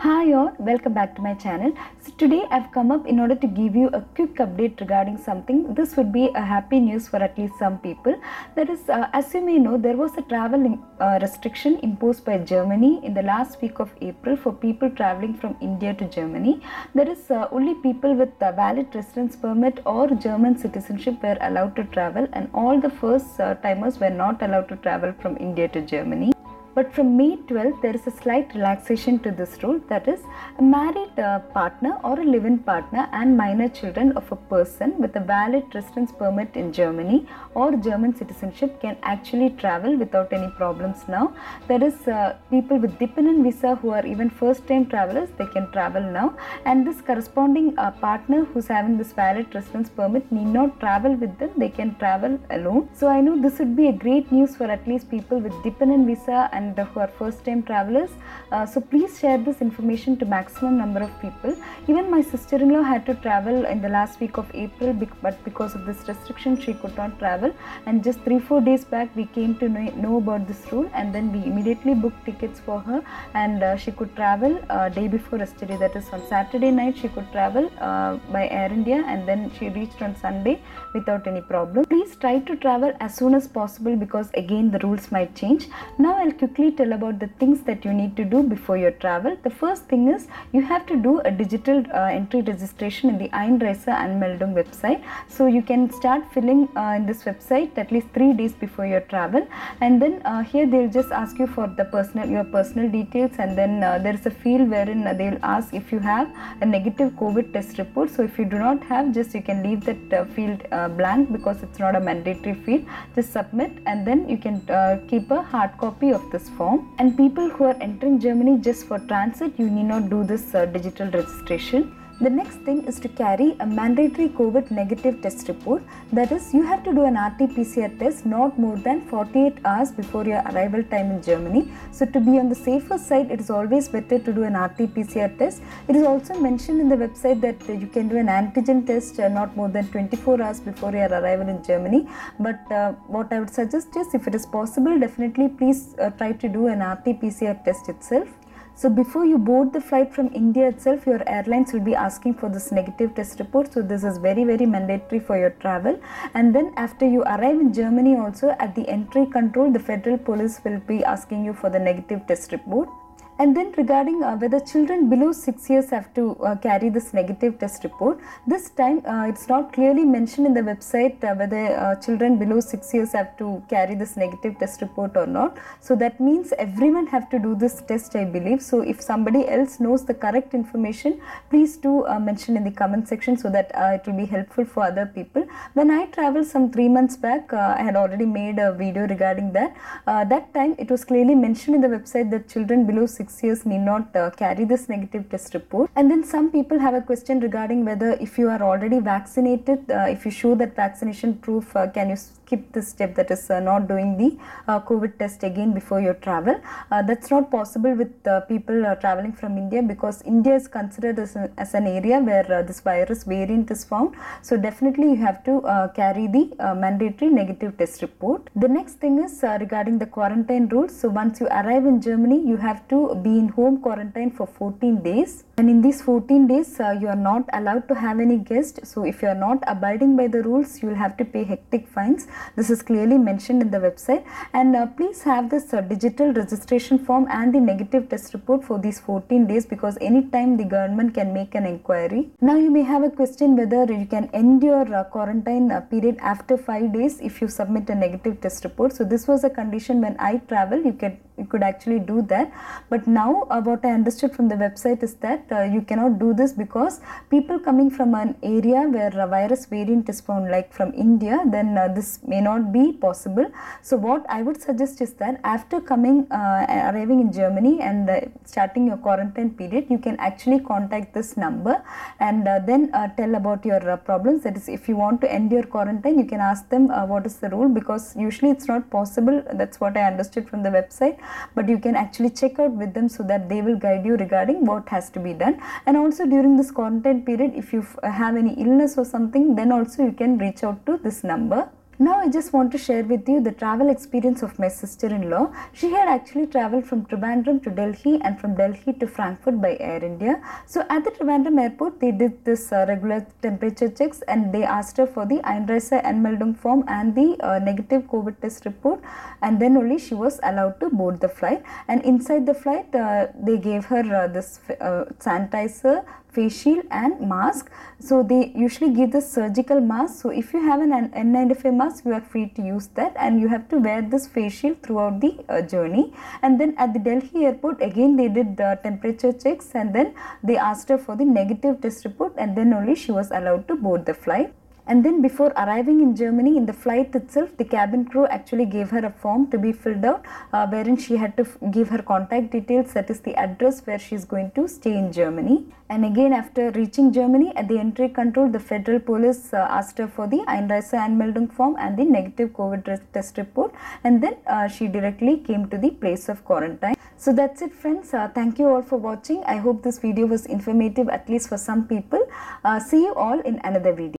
Hi all, welcome back to my channel. So today I've come up in order to give you a quick update regarding something. This would be a happy news for at least some people. That is, as you may know, there was a travel restriction imposed by Germany in the last week of April for people traveling from India to Germany. There is only people with a valid residence permit or German citizenship were allowed to travel, and all the first timers were not allowed to travel from India to Germany. But from May 12th, there is a slight relaxation to this rule. That is, a married partner or a live-in partner and minor children of a person with a valid residence permit in Germany or German citizenship can actually travel without any problems now. That is, people with dependent visa who are even first-time travelers, they can travel now. And this corresponding partner who's having this valid residence permit need not travel with them. They can travel alone. So I know this would be a great news for at least people with dependent visa and who are first time travelers. So please share this information to maximum number of people. Even my sister-in-law had to travel in the last week of April, but because of this restriction she could not travel, and just 3-4 days back we came to know about this rule, and then we immediately booked tickets for her, and she could travel day before yesterday. That is, on Saturday night she could travel by Air India, and then she reached on Sunday without any problem. Please try to travel as soon as possible because again the rules might change. Now I'll quickly tell about the things that you need to do before your travel. The first thing is you have to do a digital entry registration in the Einreise Anmeldung website. So you can start filling in this website at least 3 days before your travel, and then here they'll just ask you for your personal details, and then there is a field wherein they'll ask if you have a negative COVID test report. So if you do not have, just you can leave that field blank because it's not a mandatory field. Just submit, and then you can keep a hard copy of this form. And people who are entering Germany just for transit, you need not do this digital registration. The next thing is to carry a mandatory COVID negative test report. That is, you have to do an RT-PCR test not more than 48 hours before your arrival time in Germany. So to be on the safer side, it is always better to do an RT-PCR test. It is also mentioned in the website that you can do an antigen test not more than 24 hours before your arrival in Germany. But what I would suggest is, if it is possible, definitely please try to do an RT-PCR test itself. So before you board the flight from India itself, your airlines will be asking for this negative test report. So this is very mandatory for your travel. And then after you arrive in Germany also, at the entry control, the federal police will be asking you for the negative test report. And then regarding whether children below 6 years have to carry this negative test report, this time it's not clearly mentioned in the website whether children below 6 years have to carry this negative test report or not. So that means everyone have to do this test, I believe. So if somebody else knows the correct information, please do mention in the comment section so that it will be helpful for other people. When I traveled some 3 months back, I had already made a video regarding that. That time it was clearly mentioned in the website that children below 6 years need not carry this negative test report. And then some people have a question regarding whether if you are already vaccinated, if you show that vaccination proof, can you skip this step, that is not doing the COVID test again before your travel. That's not possible with people traveling from India, because India is considered as an area where this virus variant is found. So definitely you have to carry the mandatory negative test report. The next thing is regarding the quarantine rules. So once you arrive in Germany, you have to be in home quarantine for 14 days. And in these 14 days, you are not allowed to have any guests. So if you are not abiding by the rules, you will have to pay hectic fines. This is clearly mentioned in the website. And please have this digital registration form and the negative test report for these 14 days, because anytime the government can make an inquiry. Now you may have a question whether you can end your quarantine period after 5 days if you submit a negative test report. So this was a condition when I traveled. You could actually do that. But now what I understood from the website is that you cannot do this, because people coming from an area where a virus variant is found, like from India, then this may not be possible. So what I would suggest is that after arriving in Germany and starting your quarantine period, you can actually contact this number and then tell about your problems. That is, if you want to end your quarantine, you can ask them what is the rule, because usually it's not possible. That's what I understood from the website. But you can actually check out with them so that they will guide you regarding what has to be done. And also during this quarantine period, if you have any illness or something, then also you can reach out to this number. Now I just want to share with you the travel experience of my sister-in-law. She had actually traveled from Trivandrum to Delhi and from Delhi to Frankfurt by Air India. So at the Trivandrum airport, they did this regular temperature checks, and they asked her for the Einreiseanmeldung form and the negative COVID test report, and then only she was allowed to board the flight. And inside the flight, they gave her this sanitizer, face shield and mask. So they usually give the surgical mask. So if you have an N95 mask, you are free to use that, and you have to wear this face shield throughout the journey. And then at the Delhi airport, again they did temperature checks, and then they asked her for the negative test report, and then only she was allowed to board the flight. And then before arriving in Germany, in the flight itself, the cabin crew actually gave her a form to be filled out, wherein she had to give her contact details, that is the address where she is going to stay in Germany. And again, after reaching Germany, at the entry control, the federal police asked her for the Einreiseanmeldung form and the negative COVID test report, and then she directly came to the place of quarantine. So that's it, friends. Thank you all for watching. I hope this video was informative, at least for some people. See you all in another video.